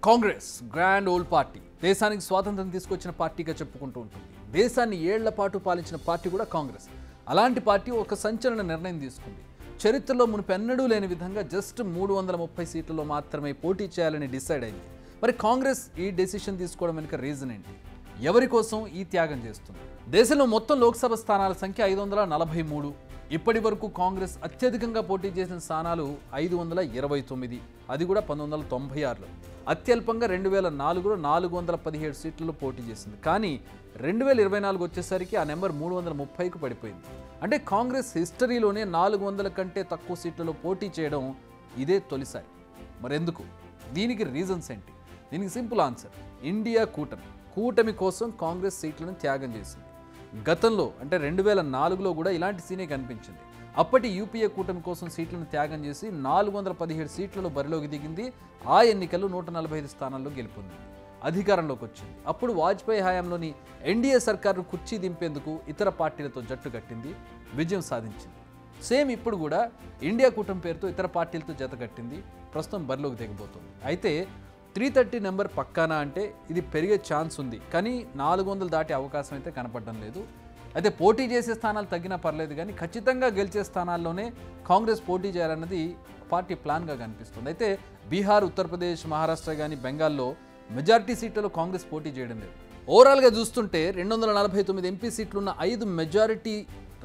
Congress grand old party దేశానికి స్వాతంత్రం తీసుకొచ్చిన పార్టీగా చెప్పుకుంటూ ఉంటుంది. దేశాన్ని ఏళ్ల పాటు పాలించిన పార్టీ కూడా కాంగ్రెస్. అలాంటి పార్టీ ఒక సంచలన నిర్ణయం తీసుకుంది. చరిత్రలో మునుపెన్నడూ లేని విధంగా జస్ట్ 330 సీట్లలో మాత్రమే పోటీ చేయాలని డిసైడ్ అయింది. మరి కాంగ్రెస్ ఈ డెసిషన్ తీసుకోవడం వెనుక రీజన్ ఏంటి? ఎవరి కోసం ఈ త్యాగం చేస్తుంది? దేశంలో మొత్తం లోక్సభ స్థానాల సంఖ్య 543. ఇప్పటి వరకు కాంగ్రెస్ అత్యధికంగా పోటీ చేసిన స్థానాలు 529, అది కూడా 1996లో. అత్యల్పంగా 2004లో 417 సీట్లలో పోటీ చేసింది. కానీ 2024 వచ్చేసరికి ఆ నెంబర్ 330కు పడిపోయింది. అంటే కాంగ్రెస్ హిస్టరీలోనే 400 కంటే తక్కువ సీట్లలో పోటీ చేయడం ఇదే తొలిసారి. మరెందుకు? దీనికి రీజన్స్ ఏంటి? దీనికి సింపుల్ ఆన్సర్: ఇండియా కూటమి కోసం కాంగ్రెస్ సీట్లను త్యాగం చేసింది. గతంలో అంటే 2004లో కూడా ఇలాంటి సీనే కనిపించింది. అప్పటి యూపీఏ కూటమి కోసం సీట్లను త్యాగం చేసి 417 సీట్లలో బరిలోకి దిగింది. ఆ ఎన్నికల్లో 145 స్థానాల్లో గెలుపొందింది, అధికారంలోకి వచ్చింది. అప్పుడు వాజ్పేయి హయాంలోని ఎన్డీఏ సర్కారును కుర్చీ దింపేందుకు ఇతర పార్టీలతో జట్టు కట్టింది, విజయం సాధించింది. సేమ్ ఇప్పుడు కూడా ఇండియా కూటమి పేరుతో ఇతర పార్టీలతో జత కట్టింది, ప్రస్తుతం బరిలోకి దిగబోతోంది. అయితే 330 నెంబర్ పక్కానా అంటే ఇది పెరిగే ఛాన్స్ ఉంది, కానీ 400 దాటే అవకాశం అయితే కనపడడం లేదు. అయితే పోటీ చేసే స్థానాలు తగ్గినా పర్లేదు, కానీ ఖచ్చితంగా గెలిచే స్థానాల్లోనే కాంగ్రెస్ పోటీ చేయాలన్నది పార్టీ ప్లాన్గా కనిపిస్తుంది. అయితే బీహార్, ఉత్తరప్రదేశ్, మహారాష్ట్ర కానీ బెంగాల్లో మెజారిటీ సీట్లలో కాంగ్రెస్ పోటీ చేయడం లేదు. ఓవరాల్గా చూస్తుంటే 249 ఎంపీ సీట్లున్న 5 మెజారిటీ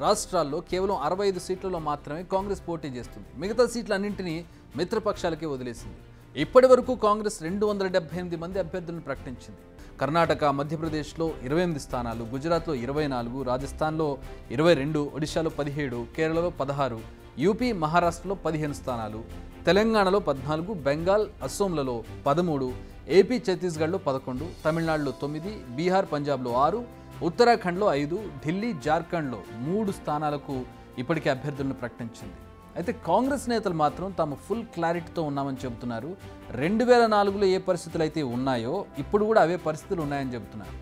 రాష్ట్రాల్లో కేవలం 65 సీట్లలో మాత్రమే కాంగ్రెస్ పోటీ చేస్తుంది. మిగతా సీట్లన్నింటినీ మిత్రపక్షాలకే వదిలేసింది. ఇప్పటి వరకు కాంగ్రెస్ 278 మంది అభ్యర్థులను ప్రకటించింది. కర్ణాటక, మధ్యప్రదేశ్లో 28 స్థానాలు, గుజరాత్లో 24, రాజస్థాన్లో 22, ఒడిశాలో 17, కేరళలో 16, యూపీ, మహారాష్ట్రలో 15 స్థానాలు, తెలంగాణలో 14, బెంగాల్, అస్సోంలలో 13, ఏపీ, ఛత్తీస్గఢ్లో 11, తమిళనాడులో 9, బీహార్, పంజాబ్లో 6, ఉత్తరాఖండ్లో 5, ఢిల్లీ, జార్ఖండ్లో 3 స్థానాలకు ఇప్పటికే అభ్యర్థులను ప్రకటించింది. అయితే కాంగ్రెస్ నేతలు మాత్రం తాము ఫుల్ క్లారిటీతో ఉన్నామని చెబుతున్నారు. 2004లో ఏ పరిస్థితులు అయితే ఉన్నాయో ఇప్పుడు కూడా అవే పరిస్థితులు ఉన్నాయని చెబుతున్నారు.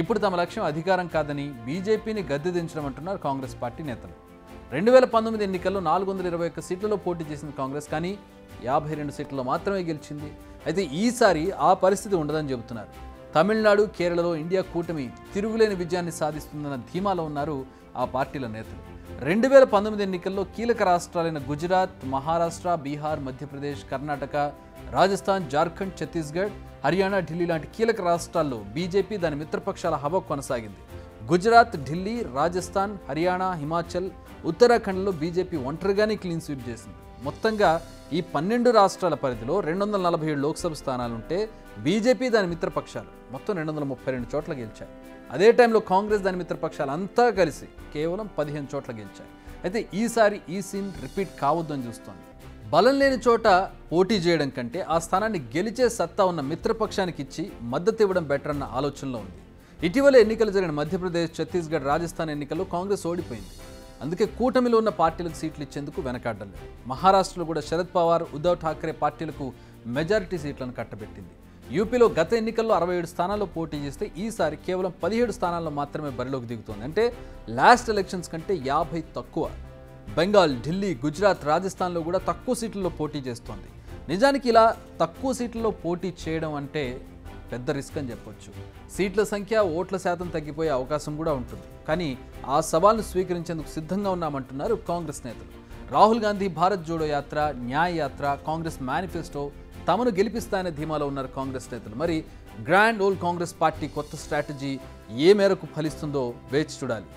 ఇప్పుడు తమ లక్ష్యం అధికారం కాదని బీజేపీని గద్దె దించడం అంటున్నారు కాంగ్రెస్ పార్టీ నేతలు. 2019 ఎన్నికల్లో 421 సీట్లలో పోటీ చేసిన కాంగ్రెస్ కానీ 52 సీట్లలో మాత్రమే గెలిచింది. అయితే ఈసారి ఆ పరిస్థితి ఉండదని చెబుతున్నారు. తమిళనాడు, కేరళలో ఇండియా కూటమి తిరుగులేని విజయాన్ని సాధిస్తుందన్న ధీమాలో ఉన్నారు ఆ పార్టీల నేతలు. 2019 ఎన్నికల్లో కీలక రాష్ట్రాలైన గుజరాత్, మహారాష్ట్ర, బీహార్, మధ్యప్రదేశ్, కర్ణాటక, రాజస్థాన్, జార్ఖండ్, ఛత్తీస్గఢ్, హర్యానా, ఢిల్లీ లాంటి కీలక రాష్ట్రాల్లో బీజేపీ దాని మిత్రపక్షాల హవా కొనసాగింది. గుజరాత్, ఢిల్లీ, రాజస్థాన్, హర్యానా, హిమాచల్, ఉత్తరాఖండ్లో బీజేపీ ఒంటరిగానే క్లీన్ స్వీప్ చేసింది. మొత్తంగా ఈ 12 రాష్ట్రాల పరిధిలో 247 లోక్సభ స్థానాలుంటే బీజేపీ దాని మిత్రపక్షాలు మొత్తం 232 చోట్ల గెలిచాయి. అదే టైంలో కాంగ్రెస్ దాని మిత్రపక్షాలు అంతా కలిసి కేవలం 15 చోట్ల గెలిచాయి. అయితే ఈసారి ఈ సీన్ రిపీట్ కావద్దని చూస్తోంది. బలం లేని చోట పోటీ చేయడం కంటే ఆ స్థానాన్ని గెలిచే సత్తా ఉన్న మిత్రపక్షానికి ఇచ్చి మద్దతు ఇవ్వడం బెటర్ అన్న ఆలోచనలో ఉంది. ఇటీవల ఎన్నికలు జరిగిన మధ్యప్రదేశ్, ఛత్తీస్గఢ్, రాజస్థాన్ ఎన్నికల్లో కాంగ్రెస్ ఓడిపోయింది. అందుకే కూటమిలో ఉన్న పార్టీలకు సీట్లు ఇచ్చేందుకు వెనకాడడం లేదు. మహారాష్ట్రలో కూడా శరద్ పవార్, ఉద్ధవ్ ఠాక్రే పార్టీలకు మెజారిటీ సీట్లను కట్టబెట్టింది. యూపీలో గత ఎన్నికల్లో 67 స్థానాల్లో పోటీ చేస్తే ఈసారి కేవలం 17 స్థానాల్లో మాత్రమే బరిలోకి దిగుతోంది. అంటే లాస్ట్ ఎలక్షన్స్ కంటే 50 తక్కువ. బెంగాల్, ఢిల్లీ, గుజరాత్, రాజస్థాన్లో కూడా తక్కువ సీట్లలో పోటీ చేస్తోంది. నిజానికి ఇలా తక్కువ సీట్లలో పోటీ చేయడం అంటే పెద్ద రిస్క్ అని చెప్పొచ్చు. సీట్ల సంఖ్య, ఓట్ల శాతం తగ్గిపోయే అవకాశం కూడా ఉంటుంది. కానీ ఆ సవాల్ను స్వీకరించేందుకు సిద్ధంగా ఉన్నామంటున్నారు కాంగ్రెస్ నేతలు. రాహుల్ గాంధీ భారత్ జోడో యాత్ర, న్యాయ యాత్ర, కాంగ్రెస్ మేనిఫెస్టో తమను గెలిపిస్తాయనే ధీమాలో ఉన్నారు కాంగ్రెస్ నేతలు. మరి గ్రాండ్ ఓల్డ్ కాంగ్రెస్ పార్టీ కొత్త స్ట్రాటజీ ఏ మేరకు ఫలిస్తుందో వేచి చూడాలి.